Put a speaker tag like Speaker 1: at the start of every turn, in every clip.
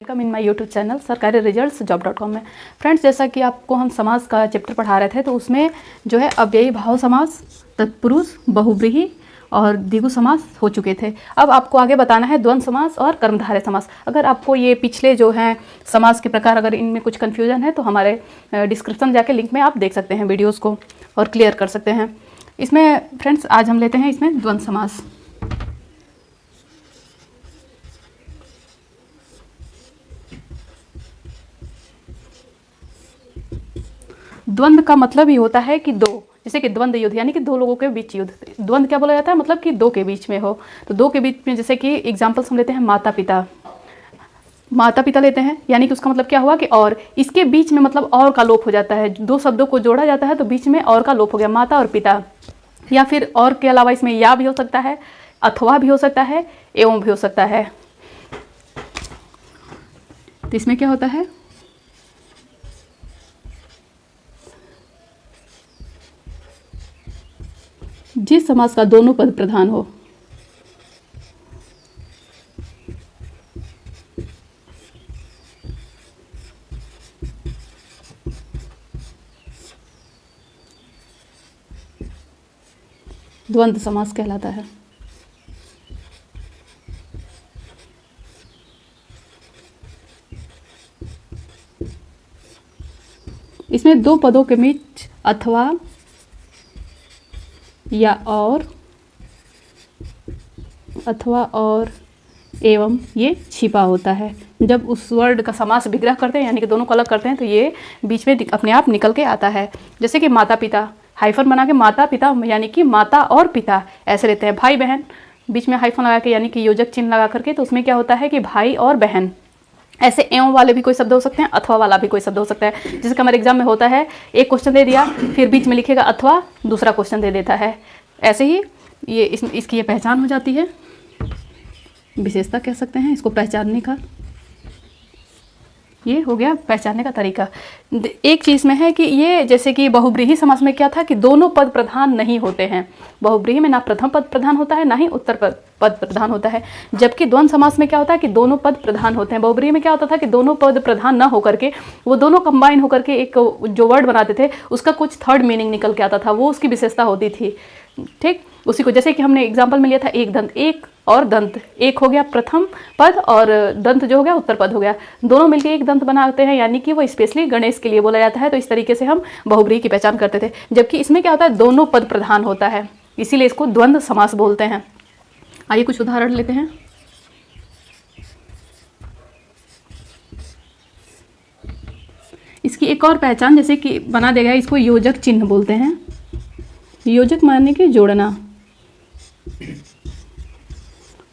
Speaker 1: Welcome in my YouTube channel सरकारी results जॉब.com में। Friends, जैसा कि आपको हम समास का चैप्टर पढ़ा रहे थे तो उसमें जो है अव्ययी भाव समास, तत्पुरुष, बहुव्रीहि और द्विगु समास हो चुके थे। अब आपको आगे बताना है द्वंद्व समास और कर्मधारय समास। अगर आपको ये पिछले जो हैं समास के प्रकार अगर इनमें कुछ कन्फ्यूजन है तो हमारे डिस्क्रिप्शन जाके लिंक में आप देख सकते हैं वीडियोज़ को और क्लियर कर सकते हैं। इसमें फ्रेंड्स आज हम लेते हैं इसमें द्वंद्व समास। द्वंद्व का मतलब ही होता है कि दो, जैसे कि द्वंद्व युद्ध यानी कि दो लोगों के बीच युद्ध। द्वंद्व क्या बोला जाता है? मतलब कि दो के बीच में हो। तो दो के बीच में जैसे कि एग्जाम्पल्स हम लेते हैं माता पिता। माता पिता लेते हैं यानी कि उसका मतलब क्या हुआ कि और, इसके बीच में मतलब और का लोप हो जाता है। दो शब्दों को जोड़ा जाता है तो बीच में और का लोप हो गया, माता और पिता। या फिर और के अलावा इसमें या भी हो सकता है, अथवा भी हो सकता है, एवं भी हो सकता है। तो इसमें क्या होता है, जिस समास का दोनों पद प्रधान हो। द्वंद्व समास कहलाता है। इसमें दो पदों के बीच अथवा या और, अथवा और, एवं ये छिपा होता है। जब उस वर्ड का समास विग्रह करते हैं यानी कि दोनों को अलग करते हैं तो ये बीच में अपने आप निकल के आता है। जैसे कि माता पिता, हाइफन बना के माता पिता यानी कि माता और पिता ऐसे लेते हैं। भाई बहन, बीच में हाइफन लगा के यानी कि योजक चिन्ह लगा करके, तो उसमें क्या होता है कि भाई और बहन। ऐसे एवं वाले भी कोई शब्द हो सकते हैं, अथवा वाला भी कोई शब्द हो सकता है। जैसे कि हमारे एग्जाम में होता है, एक क्वेश्चन दे दिया फिर बीच में लिखेगा अथवा, दूसरा क्वेश्चन दे देता है। ऐसे ही ये इसकी ये पहचान हो जाती है, विशेषता कह सकते हैं इसको पहचानने का। ये हो गया पहचानने का तरीका। एक चीज़ में है कि ये जैसे कि बहुव्रीहि समास में क्या था कि दोनों पद प्रधान नहीं होते हैं। बहुव्रीहि में ना प्रथम पद प्रधान होता है ना ही उत्तर पद प्रधान होता है। जबकि द्वंद्व समास में क्या होता है कि दोनों पद प्रधान होते हैं। बहुव्रीहि में क्या होता था कि दोनों पद प्रधान ना होकर के वो दोनों कंबाइन होकर के एक जो वर्ड बनाते थे उसका कुछ थर्ड मीनिंग निकल के आता था, वो उसकी विशेषता होती थी। ठीक, उसी को जैसे कि हमने एग्जाम्पल में लिया था एक दंत, एक और दंत, एक हो गया प्रथम पद और दंत जो हो गया उत्तर पद हो गया, दोनों मिलकर एक दंत बनाते हैं यानी कि वो स्पेशली गणेश के लिए बोला जाता है। तो इस तरीके से हम बहुव्रीहि की पहचान करते थे। जबकि इसमें क्या होता है, दोनों पद प्रधान होता है, इसीलिए इसको द्वंद्व समास बोलते हैं। आइए कुछ उदाहरण लेते हैं। इसकी एक और पहचान जैसे कि बना देगा, इसको योजक चिन्ह बोलते हैं। योजक माने कि जोड़ना,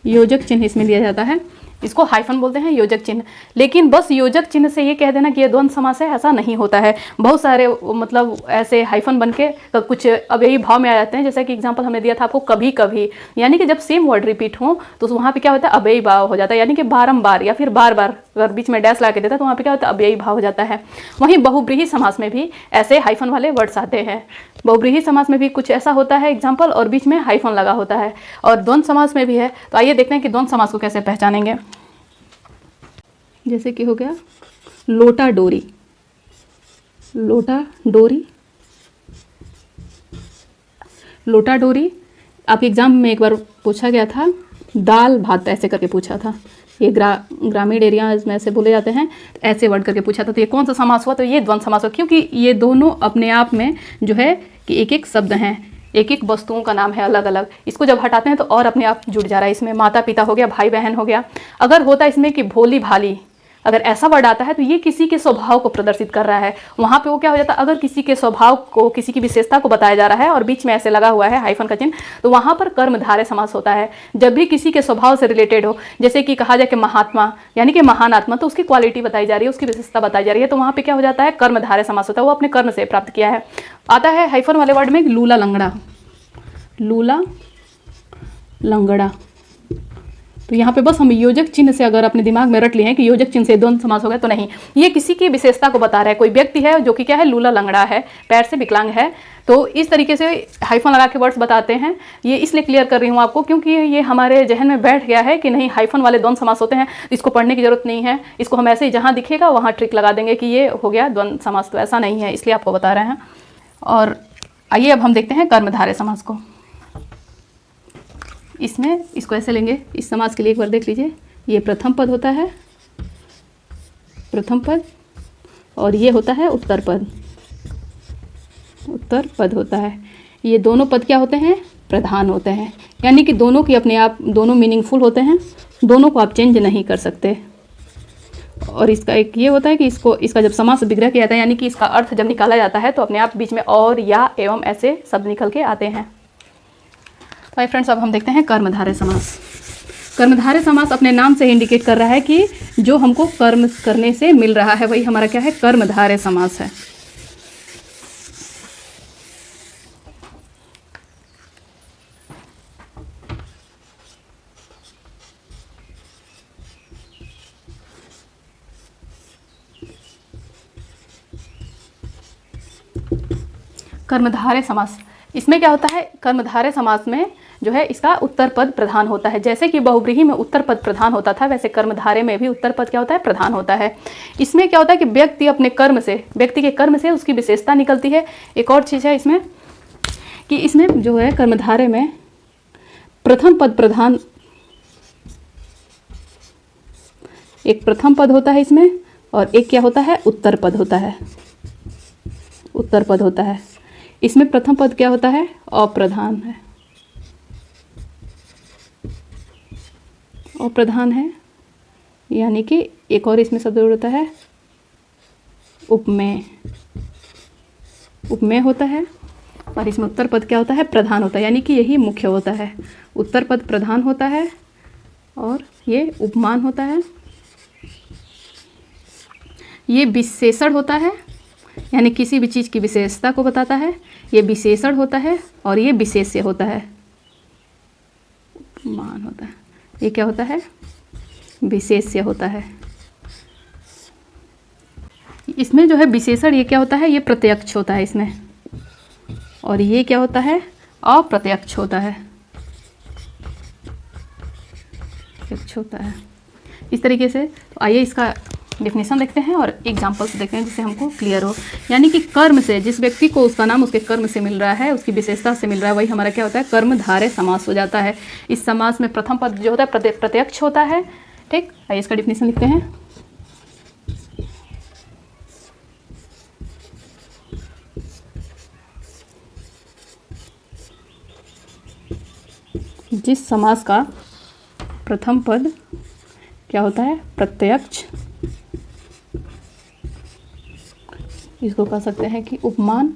Speaker 1: योजक चिन्ह इसमें दिया जाता है। इसको हाइफन बोलते हैं, योजक चिन्ह। लेकिन बस योजक चिन्ह से ये कह देना कि ये द्वंद्व समास है, ऐसा नहीं होता है। बहुत सारे मतलब ऐसे हाइफन बन के कुछ अव्ययी भाव में आ जाते हैं। जैसे कि एग्जांपल हमने दिया था आपको कभी कभी, यानी कि जब सेम वर्ड रिपीट हो तो वहाँ पे क्या होता है, अव्ययी भाव हो जाता है। यानी कि बारंबार या फिर बार बार अगर बीच में डैश ला के देता है तो वहाँ पे क्या होता है, अव्ययी भाव हो जाता है। वहीं बहुव्रीहि समास में भी ऐसे हाइफन वाले वर्ड्स आते हैं। बहुव्रीहि समास में भी कुछ ऐसा होता है एग्जाम्पल, और बीच में हाइफन लगा होता है, और द्वंद्व समास में भी है। तो आइए देखते हैं कि द्वंद्व समास को कैसे पहचानेंगे। जैसे कि हो गया लोटा डोरी, लोटा डोरी, लोटा डोरी। आपके एग्जाम में एक बार पूछा गया था, दाल भात ऐसे करके पूछा था। ये ग्रामीण एरियाज में ऐसे बोले जाते हैं, ऐसे वर्ड करके पूछा था। तो ये कौन सा समास हुआ? तो ये द्वंद्व समास हुआ, क्योंकि ये दोनों अपने आप में जो है कि एक एक शब्द हैं, एक एक वस्तुओं का नाम है अलग अलग। इसको जब हटाते हैं तो और अपने आप जुड़ जा रहा है। इसमें माता पिता हो गया, भाई बहन हो गया। अगर होता इसमें कि भोली भाली, अगर ऐसा वर्ड आता है तो ये किसी के स्वभाव को प्रदर्शित कर रहा है। वहाँ पे वो क्या हो जाता है, अगर किसी के स्वभाव को, किसी की विशेषता को बताया जा रहा है और बीच में ऐसे लगा हुआ है हाइफन का चिन्ह, तो वहाँ पर कर्मधारय समास होता है। जब भी किसी के स्वभाव से रिलेटेड हो, जैसे कि कहा जाए कि महात्मा यानी कि महान आत्मा, तो उसकी क्वालिटी बताई जा रही है, उसकी विशेषता बताई जा रही है, तो वहाँ पर क्या हो जाता है, कर्मधारय समास होता है। वो अपने कर्म से प्राप्त किया है। आता है हाइफन वाले वर्ड में लूला लंगड़ा, लूला लंगड़ा। तो तो यहाँ पे बस हम योजक चिन्ह से अगर अपने दिमाग में रट लिए हैं कि योजक चिन्ह से द्वंद्व समास हो गया, तो नहीं, ये किसी की विशेषता को बता रहा है। कोई व्यक्ति है जो कि क्या है, लूला लंगड़ा है, पैर से विकलांग है, तो इस तरीके से हाइफन लगा के वर्ड्स बताते हैं। ये इसलिए क्लियर कर रही हूँ आपको क्योंकि ये हमारे जहन में बैठ गया है कि नहीं हाइफन वाले द्वंद्व समास होते हैं, इसको पढ़ने की जरूरत नहीं है, इसको हम ऐसे ही जहाँ दिखेगा वहाँ ट्रिक लगा देंगे कि ये हो गया द्वंद्व समास। तो ऐसा नहीं है, इसलिए आपको बता रहे हैं। और आइए अब हम देखते हैं कर्मधारय समास को। इसमें इसको ऐसे लेंगे, इस समास के लिए एक बार देख लीजिए। ये प्रथम पद होता है, प्रथम पद, और ये होता है उत्तर पद, उत्तर पद होता है। ये दोनों पद क्या होते हैं, प्रधान होते हैं, यानी कि दोनों की अपने आप दोनों मीनिंगफुल होते हैं, दोनों को आप चेंज नहीं कर सकते। और इसका एक ये होता है कि इसका जब समास विग्रह किया जाता है, यानी कि इसका अर्थ जब निकाला जाता है तो अपने आप बीच में और, या, एवं ऐसे शब्द निकल के आते हैं। तो फ्रेंड्स अब हम देखते हैं कर्मधारय समास। कर्मधारय समास अपने नाम से इंडिकेट कर रहा है कि जो हमको कर्म करने से मिल रहा है वही हमारा क्या है, कर्मधारय समास है। कर्मधारय समास, इसमें क्या होता है, कर्मधारय समास में जो है इसका उत्तर पद प्रधान होता है। जैसे कि बहुव्रीहि में उत्तर पद प्रधान होता था, वैसे कर्मधारय में भी उत्तर पद क्या होता है, प्रधान होता है। इसमें क्या होता है कि व्यक्ति अपने कर्म से, व्यक्ति के कर्म से उसकी विशेषता निकलती है। एक और चीज़ है इसमें कि इसमें जो है कर्मधारय में प्रथम पद प्रधान, एक प्रथम पद होता है इसमें, और एक क्या होता है, उत्तर पद होता है, उत्तर पद होता है। इसमें प्रथम पद क्या होता है, अप्रधान है, अप्रधान है, यानी कि एक और इसमें शब्द होता है उपमेय, उपमेय होता है। और इसमें उत्तर पद क्या होता है, प्रधान होता है, यानी कि यही मुख्य होता है। उत्तर पद प्रधान होता है और ये उपमान होता है। ये विशेषण होता है, यानी किसी भी चीज़ की विशेषता को बताता है। ये विशेषण होता है और ये विशेष्य होता है, उपमान होता है। ये क्या होता है, विशेष्य होता है। इसमें जो है विशेषण ये क्या होता है, ये प्रत्यक्ष होता है इसमें, और ये क्या होता है, अप्रत्यक्ष होता है, प्रत्यक्ष होता है। इस तरीके से तो आइए इसका डेफिनेशन देखते हैं और एग्जाम्पल्स देखते हैं जिससे हमको क्लियर हो। यानी कि कर्म से, जिस व्यक्ति को उसका नाम उसके कर्म से मिल रहा है, उसकी विशेषता से मिल रहा है, वही हमारा क्या होता है, कर्मधारय समास हो जाता है। इस समास में प्रथम पद जो होता है प्रत्यक्ष होता है। ठीक, आइए इसका डेफिनेशन लिखते हैं। जिस समास का प्रथम पद क्या होता है, प्रत्यक्ष, इसको कह सकते हैं कि उपमान,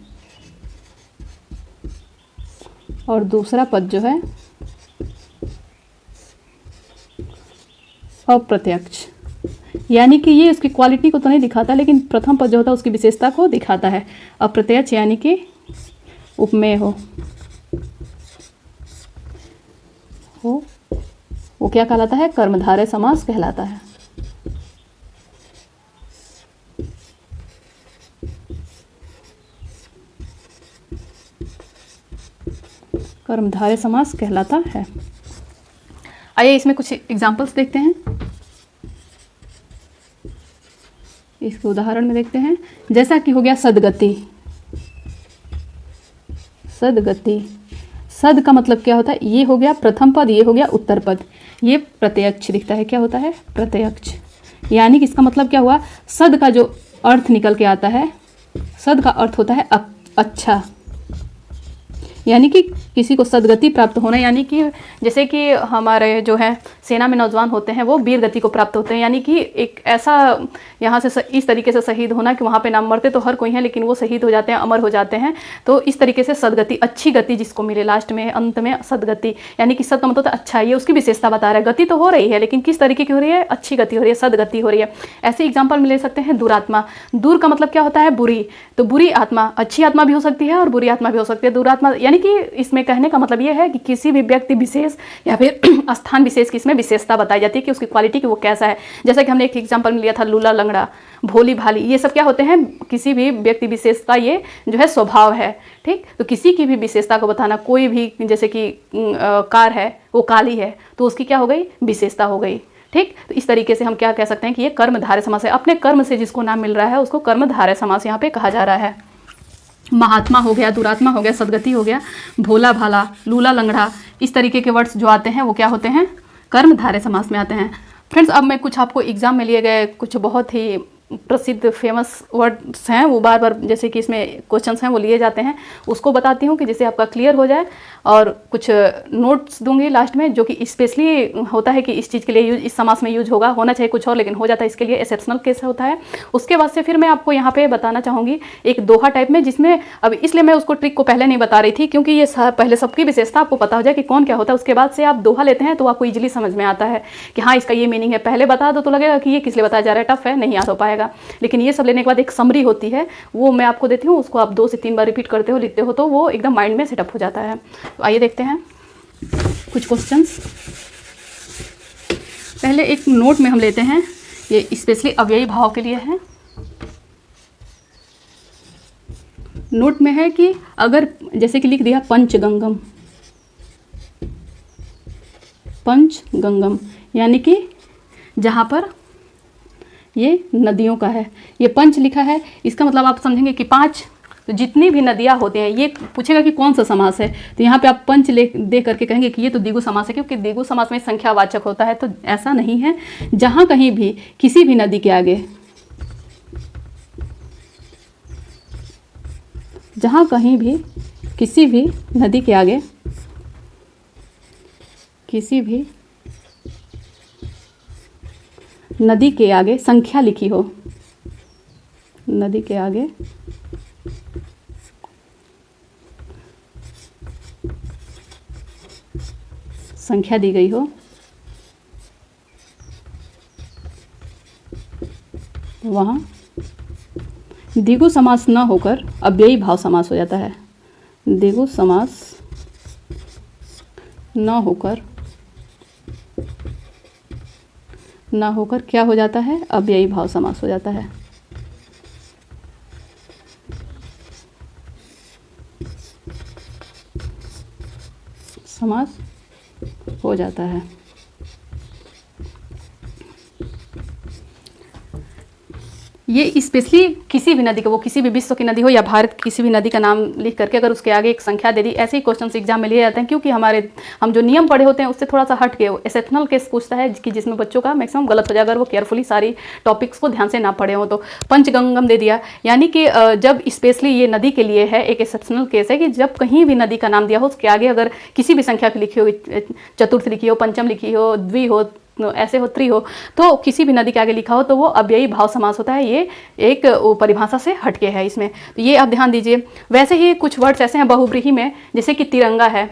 Speaker 1: और दूसरा पद जो है अप्रत्यक्ष, यानी कि ये उसकी क्वालिटी को तो नहीं दिखाता, लेकिन प्रथम पद जो होता है उसकी विशेषता को दिखाता है। अप्रत्यक्ष यानी कि उपमेय हो, वो क्या कहलाता है, कर्मधारय समास कहलाता है। कर्मधारय समास कहलाता है। आइए इसमें कुछ एग्जाम्पल्स देखते हैं, इसके उदाहरण में देखते हैं। जैसा कि हो गया सदगति, सदगति, सद का मतलब क्या होता है, ये हो गया प्रथम पद, ये हो गया उत्तर पद, ये प्रत्यक्ष दिखता है, क्या होता है, प्रत्यक्ष, यानी कि इसका मतलब क्या हुआ, सद का जो अर्थ निकल के आता है, सद का अर्थ होता है अच्छा, यानी कि किसी को सदगति प्राप्त होना, यानी कि जैसे कि हमारे जो है सेना में नौजवान होते हैं वो वीर गति को प्राप्त होते हैं, यानी कि एक ऐसा यहाँ से इस तरीके से शहीद होना कि वहाँ पे नाम मरते तो हर कोई है लेकिन वो शहीद हो जाते हैं, अमर हो जाते हैं। तो इस तरीके से सदगति, अच्छी गति जिसको मिले लास्ट में, अंत में सदगति, यानी कि सद का मतलब अच्छा, ये उसकी विशेषता बता रहा है। गति तो हो रही है लेकिन किस तरीके की हो रही है, अच्छी गति हो रही है, सदगति हो रही है। ऐसे एग्जाम्पल में ले सकते हैं दुरात्मा, दूर का मतलब क्या होता है, बुरी, तो बुरी आत्मा अच्छी आत्मा भी हो सकती है और बुरी आत्मा भी हो सकती है। दुरात्मा यानी यानी कि इसमें कहने का मतलब ये है कि किसी भी व्यक्ति विशेष या फिर स्थान विशेष की इसमें विशेषता बताई जाती है कि उसकी क्वालिटी की वो कैसा है। जैसा कि हमने एक एग्जाम्पल में लिया था लूला लंगड़ा, भोली भाली, ये सब क्या होते हैं, किसी भी व्यक्ति विशेष का ये जो है स्वभाव है। ठीक, तो किसी की भी विशेषता को बताना, कोई भी जैसे कि कार है वो काली है तो उसकी क्या हो गई, विशेषता हो गई। ठीक, तो इस तरीके से हम क्या कह सकते हैं कि ये कर्मधारय समास है। अपने कर्म से जिसको नाम मिल रहा है उसको कर्मधारय समास यहाँ पे कहा जा रहा है। महात्मा हो गया, दुरात्मा हो गया, सदगति हो गया, भोला भाला, लूला लंगड़ा, इस तरीके के वर्ड्स जो आते हैं वो क्या होते हैं, कर्मधारय समास में आते हैं। फ्रेंड्स, अब मैं कुछ आपको एग्जाम में लिए गए कुछ बहुत ही प्रसिद्ध फेमस वर्ड्स हैं, वो बार बार जैसे कि इसमें क्वेश्चंस हैं वो लिए जाते हैं, उसको बताती हूँ कि जिससे आपका क्लियर हो जाए। और कुछ नोट्स दूंगी लास्ट में जो कि स्पेशली होता है कि इस चीज़ के लिए यूज, इस समास में यूज होगा, होना चाहिए कुछ और लेकिन हो जाता है, इसके लिए एक्सेप्शनल केस होता है। उसके बाद से फिर मैं आपको यहाँ पे बताना चाहूँगी एक दोहा टाइप में, जिसमें अब इसलिए मैं उसको ट्रिक को पहले नहीं बता रही थी क्योंकि ये पहले सबकी विशेषता आपको पता हो जाए कि कौन क्या होता है, उसके बाद से आप दोहा लेते हैं तो आपको ईजिली समझ में आता है कि हाँ इसका ये मीनिंग है। पहले बता दो तो लगेगा कि ये किस लिए बताया जा रहा है, टफ है, नहीं याद हो पाएगा। लेकिन ये सब लेने के बाद एक समरी होती है, वो मैं आपको देती हूँ, उसको आप 2 से 3 बार रिपीट करते हो, लिखते हो तो वो एकदम माइंड में सेटअप हो जाता है। तो आइए देखते हैं कुछ क्वेश्चंस। पहले एक नोट में हम लेते हैं, ये स्पेशली अव्ययी भाव के लिए है। नोट में है कि अगर जैसे कि लिख दिया पंचगंगम, पंचगंगम यानी कि जहाँ पर ये नदियों का है, ये पंच लिखा है, इसका मतलब आप समझेंगे कि 5, तो जितनी भी नदियाँ होती हैं, ये पूछेगा कि कौन सा समास है, तो यहाँ पे आप पंच दे करके कहेंगे कि ये तो द्विगु समास है, क्योंकि द्विगु समास में संख्यावाचक होता है। तो ऐसा नहीं है, जहाँ कहीं भी किसी भी नदी के आगे, जहाँ कहीं भी किसी भी नदी के आगे, किसी भी नदी के आगे संख्या लिखी हो, नदी के आगे संख्या दी गई हो, वहाँ द्विगु समास न होकर अव्ययी भाव समास हो जाता है। द्विगु समास न होकर क्या हो जाता है, अव्ययी भाव समास हो जाता है। समास हो जाता है। ये स्पेशली किसी भी नदी का, वो किसी भी विश्व की नदी हो या भारत की किसी भी नदी का नाम लिख करके अगर उसके आगे एक संख्या दे दी, ऐसे ही क्वेश्चन एग्जाम में लिए जाते हैं, क्योंकि हम जो नियम पढ़े होते हैं उससे थोड़ा सा हट के एक्सेप्शनल केस पूछता है कि जिसमें बच्चों का मैक्सिमम गलत हो जाए अगर वो केयरफुली सारी टॉपिक्स को ध्यान से ना पढ़े हो। तो पंचगंगम दे दिया, यानी कि जब स्पेशली ये नदी के लिए है, एक एक्सेप्शनल केस है कि जब कहीं भी नदी का नाम दिया हो उसके आगे अगर किसी भी संख्या की लिखी हो, चतुर्थ लिखी हो, पंचम लिखी हो, द्वि हो, ऐसे हो, त्रि हो, तो किसी भी नदी के आगे लिखा हो तो वो अव्ययी भाव समास होता है। ये एक परिभाषा से हटके है इसमें, तो ये आप ध्यान दीजिए। वैसे ही कुछ वर्ड्स ऐसे हैं बहुब्रीही में, जैसे कि तिरंगा है,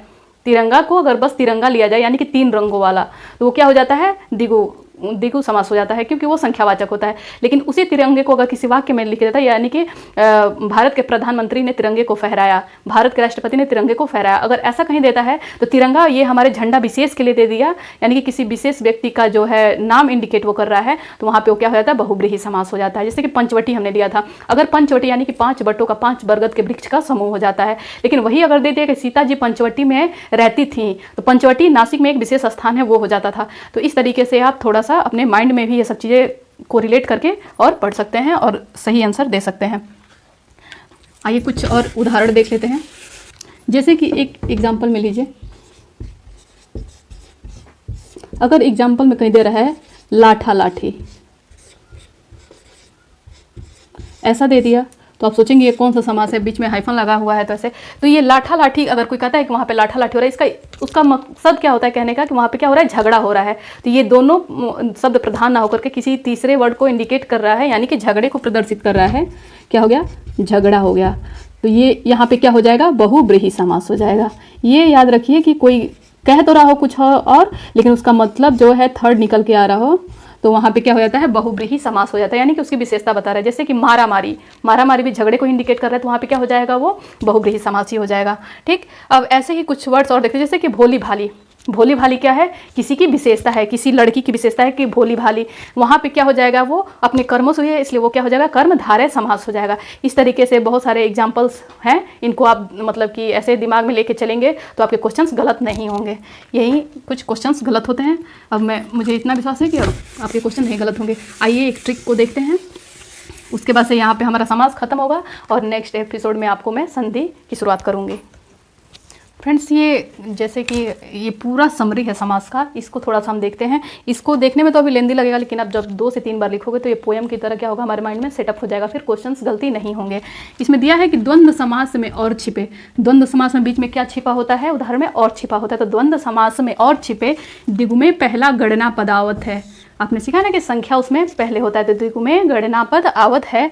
Speaker 1: तिरंगा को अगर बस तिरंगा लिया जाए यानी कि 3 रंगों वाला, तो वो क्या हो जाता है, द्विगु समास हो जाता है, क्योंकि वो संख्यावाचक होता है। लेकिन उसी तिरंगे को अगर किसी वाक्य में लिख देता है, यानी कि भारत के प्रधानमंत्री ने तिरंगे को फहराया, भारत के राष्ट्रपति ने तिरंगे को फहराया, अगर ऐसा कहीं देता है तो तिरंगा ये हमारे झंडा विशेष के लिए दे दिया, यानी कि किसी विशेष व्यक्ति का जो है नाम इंडिकेट वो कर रहा है, तो वहाँ पे वो क्या हो जाता है, बहुब्रीही समास हो जाता है। जैसे कि पंचवटी हमने लिया था, अगर पंचवटी यानी कि 5 बट्टों का, 5 बरगद के वृक्ष का समूह हो जाता है। लेकिन वही अगर दे दिया कि सीता जी पंचवटी में रहती थी, तो पंचवटी नासिक में एक विशेष स्थान है वो हो जाता था। तो इस तरीके से आप थोड़ा सा अपने माइंड में भी ये सब चीज़ें को रिलेट करके और पढ़ सकते हैं और सही आंसर दे सकते हैं। आइए कुछ और उदाहरण देख लेते हैं। जैसे कि एक एग्जाम्पल में लीजिए, अगर एग्जाम्पल में कहीं दे रहा है लाठा लाठी, ऐसा दे दिया तो आप सोचेंगे ये कौन सा समास है, बीच में हाइफन लगा हुआ है, तो ऐसे, तो ये लाठा लाठी अगर कोई कहता है कि वहाँ पे लाठा लाठी हो रहा है, उसका मकसद क्या होता है कहने का कि वहाँ पे क्या हो रहा है, झगड़ा हो रहा है। तो ये दोनों शब्द प्रधान ना होकर के किसी तीसरे वर्ड को इंडिकेट कर रहा है, यानी कि झगड़े को प्रदर्शित कर रहा है। क्या हो गया, झगड़ा हो गया। तो ये यहाँ पे क्या हो जाएगा, बहुब्रीही समास हो जाएगा। ये याद रखिए कि कोई कह तो रहा हो कुछ और लेकिन उसका मतलब जो है थर्ड निकल के आ रहा हो, तो वहाँ पे क्या हो जाता है, बहुब्रीहि समास हो जाता है, यानी कि उसकी विशेषता बता रहा है। जैसे कि मारामारी, मारामारी भी झगड़े को इंडिकेट कर रहा है, तो वहाँ पे क्या हो जाएगा, वो बहुब्रीहि समास ही हो जाएगा। ठीक, अब ऐसे ही कुछ वर्ड्स और देखते हैं, जैसे कि भोली भाली। भोली भाली क्या है, किसी की विशेषता है, किसी लड़की की विशेषता है कि भोली भाली। वहाँ पे क्या हो जाएगा, वो अपने कर्मों से हुई है, इसलिए वो क्या हो जाएगा, कर्मधारय समास हो जाएगा। इस तरीके से बहुत सारे एग्जाम्पल्स हैं, इनको आप मतलब कि ऐसे दिमाग में लेके चलेंगे तो आपके क्वेश्चंस गलत नहीं होंगे। यही कुछ क्वेश्चंस गलत होते हैं। अब मुझे इतना विश्वास है कि अब आपके क्वेश्चन नहीं गलत होंगे। आइए एक ट्रिक को देखते हैं, उसके बाद से यहाँ पे हमारा समास खत्म होगा और नेक्स्ट एपिसोड में आपको मैं संधि की शुरुआत करूँगी। फ्रेंड्स, ये जैसे कि ये पूरा समरी है समास का, इसको थोड़ा सा हम देखते हैं। इसको देखने में तो अभी लेंदी लगेगा, लेकिन अब जब 2 से 3 बार लिखोगे तो ये पोएम की तरह क्या होगा, हमारे माइंड में सेटअप हो जाएगा, फिर क्वेश्चंस गलती नहीं होंगे। इसमें दिया है कि द्वंद्व समास में और छिपे। द्वंद्व समास में बीच में क्या छिपा होता है, उदाहरण में और छिपा होता है। तो द्वंद्व समास में और छिपे, दिगु में पहला गणना पदावत है। आपने सीखा ना कि संख्या उसमें पहले होता है, तो दिगु में गणना पद आवत है।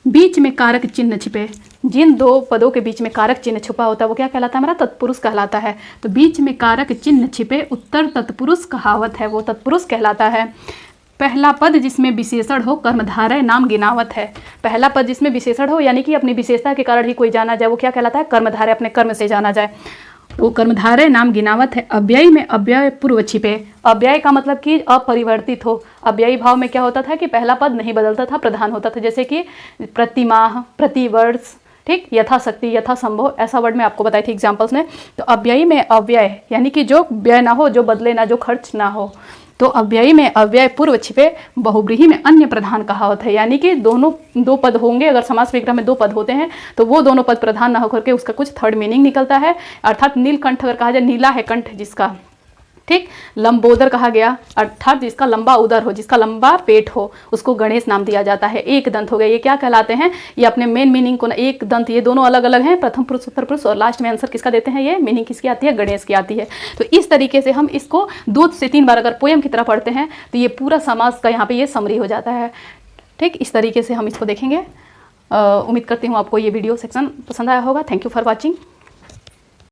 Speaker 1: बीच में कारक चिन्ह छिपे, जिन 2 पदों के बीच में कारक चिन्ह छुपा होता है वो क्या कहलाता है, हमारा तत्पुरुष कहलाता है। तो बीच में कारक चिन्ह छिपे, उत्तर तत्पुरुष कहावत है, वो तत्पुरुष कहलाता है। पहला पद जिसमें विशेषण हो, कर्मधारय नाम गिनावत है। पहला पद जिसमें विशेषण हो, यानी कि अपनी विशेषता के कारण ही कोई जाना जाए, वो क्या कहलाता है, कर्मधारय, अपने कर्म से जाना जाए, वो कर्मधारय नाम गिनावत है। अव्यय में अव्यय पूर्व छिपे। अव्यय का मतलब कि अपरिवर्तित हो। अव्ययी भाव में क्या होता था कि पहला पद नहीं बदलता था, प्रधान होता था, जैसे कि प्रतिमाह, प्रतिवर्ष, ठीक, यथाशक्ति, यथासंभव, ऐसा वर्ड मैं आपको बताई थी एग्जाम्पल्स में। तो अव्ययी में अव्यय, यानी कि जो व्यय ना हो, जो बदले ना, जो खर्च ना हो। तो अव्ययी में अव्यय पूर्व छिपे, बहुब्रीहि में अन्य प्रधान कहावत है, यानी कि दोनों 2 पद होंगे। अगर समास विग्रह में 2 पद होते हैं तो वो दोनों पद प्रधान ना होकर के उसका कुछ थर्ड मीनिंग निकलता है। अर्थात नीलकंठ अगर कहा जाए, नीला है कंठ जिसका, ठीक, लंबोदर कहा गया, अर्थात जिसका लंबा उदर हो, जिसका लंबा पेट हो, उसको गणेश नाम दिया जाता है। एक दंत हो गया, ये क्या कहलाते हैं, ये अपने मेन मीनिंग को ना, एक दंत, ये दोनों अलग अलग हैं, प्रथम पुरुष उत्तर पुरुष, और लास्ट में आंसर किसका देते हैं, ये मीनिंग किसकी आती है, गणेश की आती है। तो इस तरीके से हम इसको 2 से 3 बार अगर पोएम की तरह पढ़ते हैं तो ये पूरा समास का यहाँ पे ये समरी हो जाता है। ठीक, इस तरीके से हम इसको देखेंगे। उम्मीद करती हूँ आपको ये वीडियो सेक्शन पसंद आया होगा। Thank you for watching.